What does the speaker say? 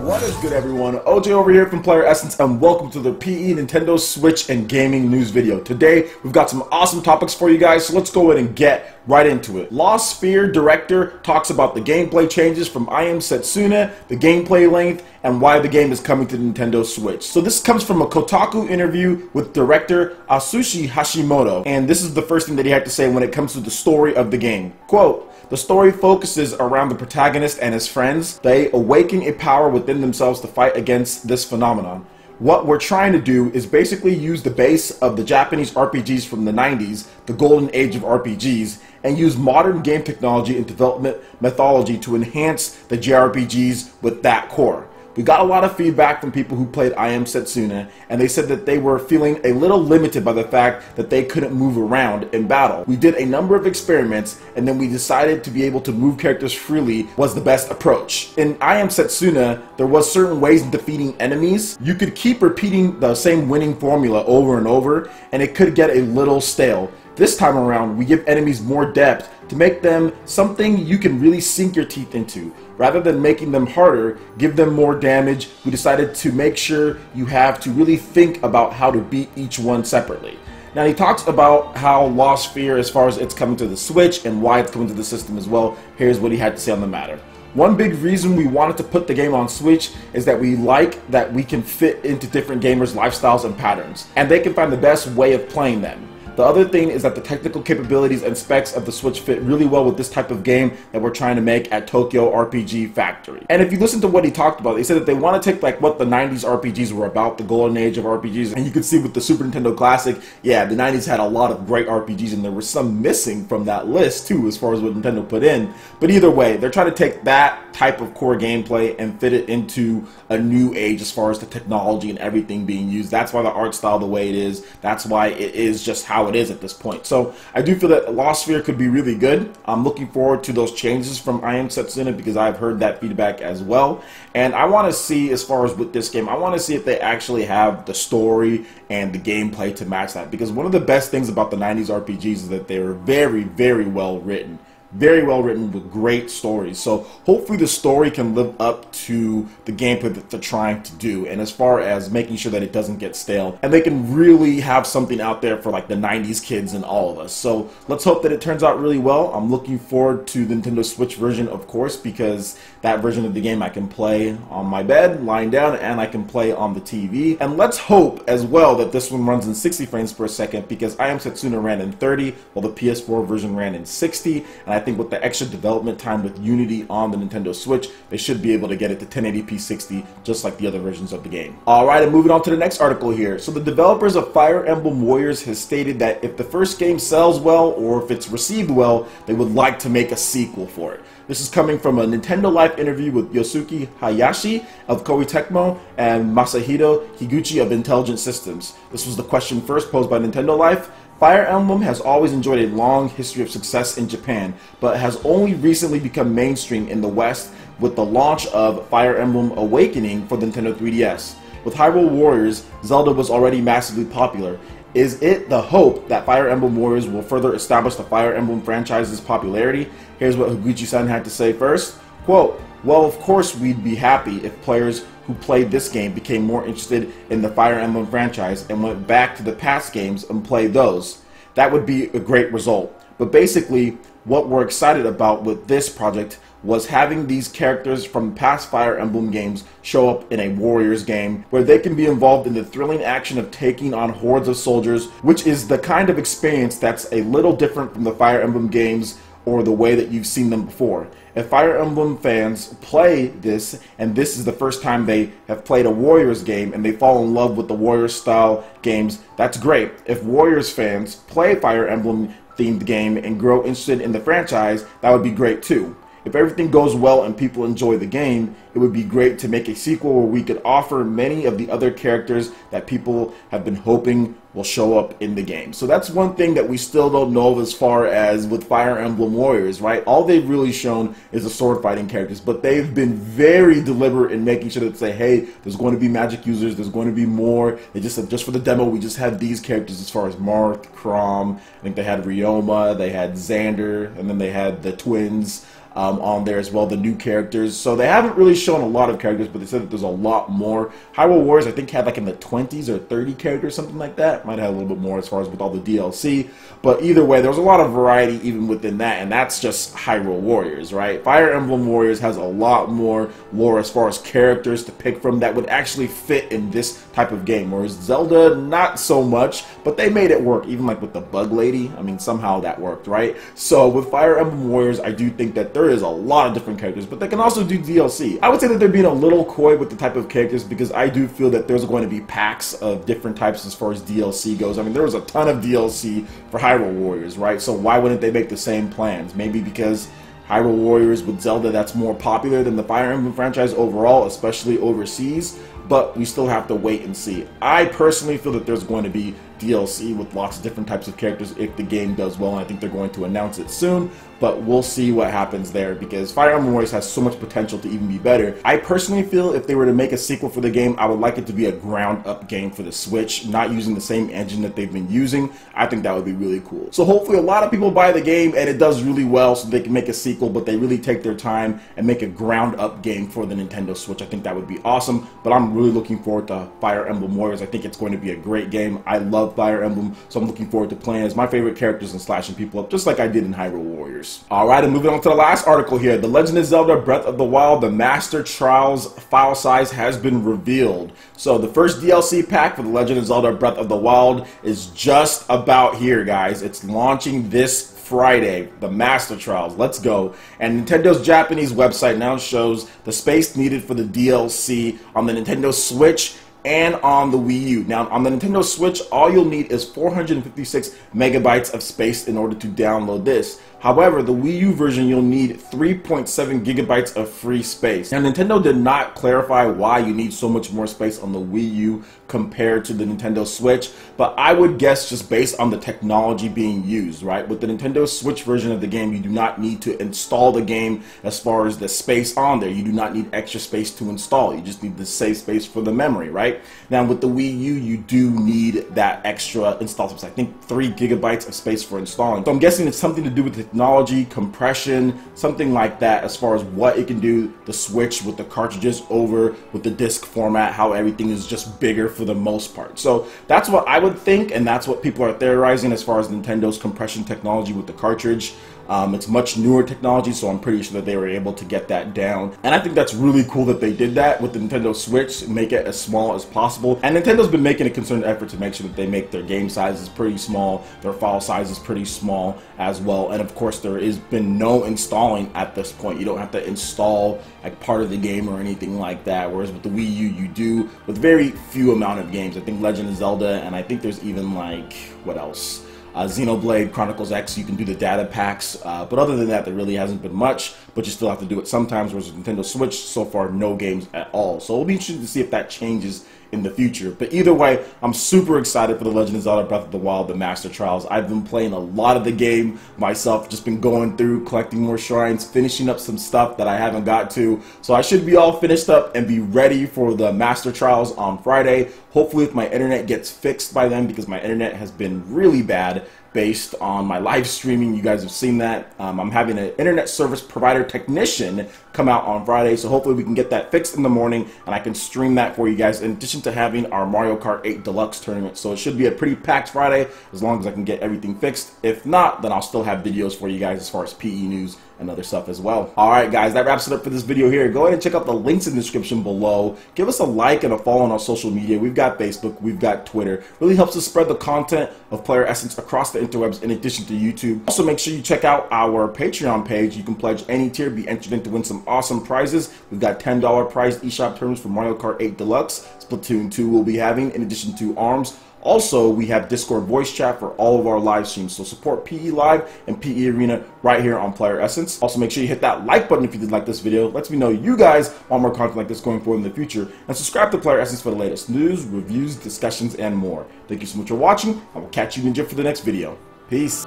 What is good, everyone? OJ over here from PlayerEssence, and welcome to the PE Nintendo Switch and Gaming News video. Today, we've got some awesome topics for you guys, so let's go ahead and get right into it. Sphear director talks about the gameplay changes from I Am Setsuna, the gameplay length, and why the game is coming to the Nintendo Switch. So this comes from a Kotaku interview with director Atsushi Hashimoto, and this is the first thing that he had to say when it comes to the story of the game. Quote, "The story focuses around the protagonist and his friends. They awaken a power within themselves to fight against this phenomenon. What we're trying to do is basically use the base of the Japanese RPGs from the 90s, the golden age of RPGs, and use modern game technology and development methodology to enhance the JRPGs with that core." We got a lot of feedback from people who played I Am Setsuna, and they said that they were feeling a little limited by the fact that they couldn't move around in battle. We did a number of experiments, and then we decided to be able to move characters freely was the best approach. In I Am Setsuna, there was certain ways in defeating enemies. You could keep repeating the same winning formula over and over, and it could get a little stale. This time around, we give enemies more depth to make them something you can really sink your teeth into. Rather than making them harder, give them more damage. We decided to make sure you have to really think about how to beat each one separately. Now, he talks about how Sphear, as far as it's coming to the Switch and why it's coming to the system as well. Here's what he had to say on the matter. "One big reason we wanted to put the game on Switch is that we like that we can fit into different gamers' lifestyles and patterns, and they can find the best way of playing them. The other thing is that the technical capabilities and specs of the Switch fit really well with this type of game that we're trying to make at Tokyo RPG Factory." And if you listen to what he talked about, he said that they want to take like what the 90s RPGs were about, the golden age of RPGs, and you can see with the Super Nintendo Classic, yeah, the 90s had a lot of great RPGs, and there were some missing from that list too, as far as what Nintendo put in. But either way, they're trying to take that type of core gameplay and fit it into a new age as far as the technology and everything being used. That's why the art style the way it is. That's why it is just how it is at this point. So I do feel that Sphear could be really good. I'm looking forward to those changes from I Am Setsuna because I've heard that feedback as well. And I want to see, as far as with this game, I want to see if they actually have the story and the gameplay to match that. Because one of the best things about the 90s RPGs is that they were very, very well written. Very well written with great stories. So hopefully the story can live up to the gameplay that they're trying to do, and as far as making sure that it doesn't get stale, and they can really have something out there for like the 90s kids and all of us. So let's hope that it turns out really well. I'm looking forward to the Nintendo Switch version, of course, because that version of the game I can play on my bed, lying down, and I can play on the TV. And let's hope as well that this one runs in 60 frames per second, because I Am Setsuna ran in 30 while the PS4 version ran in 60, and I think with the extra development time with Unity on the Nintendo Switch, they should be able to get it to 1080p 60 just like the other versions of the game. Alright, and moving on to the next article here. So the developers of Fire Emblem Warriors has stated that if the first game sells well, or if it's received well, they would like to make a sequel for it. This is coming from a Nintendo Life interview with Yosuke Hayashi of Koei Tecmo and Masahito Higuchi of Intelligent Systems. This was the question first posed by Nintendo Life. Fire Emblem has always enjoyed a long history of success in Japan, but has only recently become mainstream in the West with the launch of Fire Emblem Awakening for the Nintendo 3DS. With Hyrule Warriors, Zelda was already massively popular. Is it the hope that Fire Emblem Warriors will further establish the Fire Emblem franchise's popularity? Here's what Higuchi-san had to say first. Quote, "Well, of course we'd be happy if players who played this game became more interested in the Fire Emblem franchise and went back to the past games and played those. That would be a great result. But basically, what we're excited about with this project was having these characters from past Fire Emblem games show up in a Warriors game where they can be involved in the thrilling action of taking on hordes of soldiers, which is the kind of experience that's a little different from the Fire Emblem games or the way that you've seen them before. If Fire Emblem fans play this, and this is the first time they have played a Warriors game and they fall in love with the Warriors style games, that's great. If Warriors fans play Fire Emblem themed game and grow interested in the franchise, that would be great too. If everything goes well and people enjoy the game, it would be great to make a sequel where we could offer many of the other characters that people have been hoping will show up in the game. So that's one thing that we still don't know as far as with Fire Emblem Warriors, right? All they've really shown is the sword fighting characters, but they've been very deliberate in making sure to say, hey, there's going to be magic users, there's going to be more. They just said, just for the demo, we just had these characters as far as Marth, Chrom, I think they had Ryoma, they had Xander, and then they had the twins. on there as well, the new characters. So they haven't really shown a lot of characters, but they said that there's a lot more. Hyrule Warriors, I think, had like in the 20s or 30 characters, something like that. Might have a little bit more as far as with all the DLC. But either way, there's a lot of variety even within that, and that's just Hyrule Warriors, right? Fire Emblem Warriors has a lot more lore as far as characters to pick from that would actually fit in this type of game, whereas Zelda, not so much, but they made it work, even like with the Bug Lady. I mean, somehow that worked, right? So with Fire Emblem Warriors, I do think that there is a lot of different characters, but they can also do DLC. I would say that they're being a little coy with the type of characters because I do feel that there's going to be packs of different types as far as DLC goes. I mean, there was a ton of DLC for Hyrule Warriors, right? So why wouldn't they make the same plans? Maybe because Hyrule Warriors with Zelda, that's more popular than the Fire Emblem franchise overall, especially overseas, but we still have to wait and see. I personally feel that there's going to be DLC with lots of different types of characters if the game does well, and I think they're going to announce it soon, but we'll see what happens there because Fire Emblem Warriors has so much potential to even be better. I personally feel if they were to make a sequel for the game, I would like it to be a ground-up game for the Switch, not using the same engine that they've been using. I think that would be really cool. So hopefully a lot of people buy the game and it does really well so they can make a sequel, but they really take their time and make a ground-up game for the Nintendo Switch. I think that would be awesome, but I'm really looking forward to Fire Emblem Warriors. I think it's going to be a great game. I love Fire Emblem, so I'm looking forward to playing as my favorite characters and slashing people up just like I did in Hyrule Warriors. Alright, and moving on to the last article here. The Legend of Zelda Breath of the Wild, the Master Trials file size has been revealed. So the first DLC pack for the Legend of Zelda Breath of the Wild is just about here, guys. It's launching this Friday, the Master Trials. Let's go. And Nintendo's Japanese website now shows the space needed for the DLC on the Nintendo Switch and on the Wii U. Now, on the Nintendo Switch, all you'll need is 456 megabytes of space in order to download this. However, the Wii U version, you'll need 3.7 gigabytes of free space. Now, Nintendo did not clarify why you need so much more space on the Wii U compared to the Nintendo Switch, but I would guess just based on the technology being used, right? With the Nintendo Switch version of the game, you do not need to install the game as far as the space on there. You do not need extra space to install. You just need the save space for the memory, right? Now, with the Wii U, you do need that extra install space. I think 3 gigabytes of space for installing. So I'm guessing it's something to do with technology, compression, something like that as far as what it can do, the Switch with the cartridges over with the disc format, how everything is just bigger for the most part. So that's what I would think, and that's what people are theorizing as far as Nintendo's compression technology with the cartridge. It's much newer technology, so I'm pretty sure that they were able to get that down. And I think that's really cool that they did that with the Nintendo Switch, make it as small as possible. And Nintendo's been making a concerted effort to make sure that they make their game sizes pretty small, their file sizes pretty small as well. And of course, there has been no installing at this point. You don't have to install like part of the game or anything like that. Whereas with the Wii U, you do with very few amount of games. I think Legend of Zelda, and I think there's even like, what else? Xenoblade Chronicles X, you can do the data packs, but other than that, there really hasn't been much, but you still have to do it sometimes, whereas with Nintendo Switch, so far, no games at all. So it'll be interesting to see if that changes in the future. But either way, I'm super excited for the Legend of Zelda Breath of the Wild, the Master Trials. I've been playing a lot of the game myself, just been going through, collecting more shrines, finishing up some stuff that I haven't got to. So I should be all finished up and be ready for the Master Trials on Friday. Hopefully if my internet gets fixed by then, because my internet has been really bad based on my live streaming. You guys have seen that. I'm having an internet service provider technician come out on Friday, so hopefully we can get that fixed in the morning and I can stream that for you guys, in addition to having our Mario Kart 8 Deluxe tournament. So it should be a pretty packed Friday as long as I can get everything fixed. If not, then I'll still have videos for you guys as far as PE news and other stuff as well. Alright guys, that wraps it up for this video here. Go ahead and check out the links in the description below. Give us a like and a follow on our social media. We've got Facebook, we've got Twitter. Really helps us spread the content of PlayerEssence across the interwebs in addition to YouTube. Also make sure you check out our Patreon page. You can pledge any tier, be entered in to win some awesome prizes. We've got $10 prize eShop terms for Mario Kart 8 Deluxe. Splatoon 2 we'll be having, in addition to ARMS. Also, we have Discord voice chat for all of our live streams, so support PE Live and PE Arena right here on PlayerEssence. Also, make sure you hit that like button if you did like this video. Lets me know you guys want more content like this going forward in the future. And subscribe to PlayerEssence for the latest news, reviews, discussions, and more. Thank you so much for watching. I will catch you in the gym for the next video. Peace.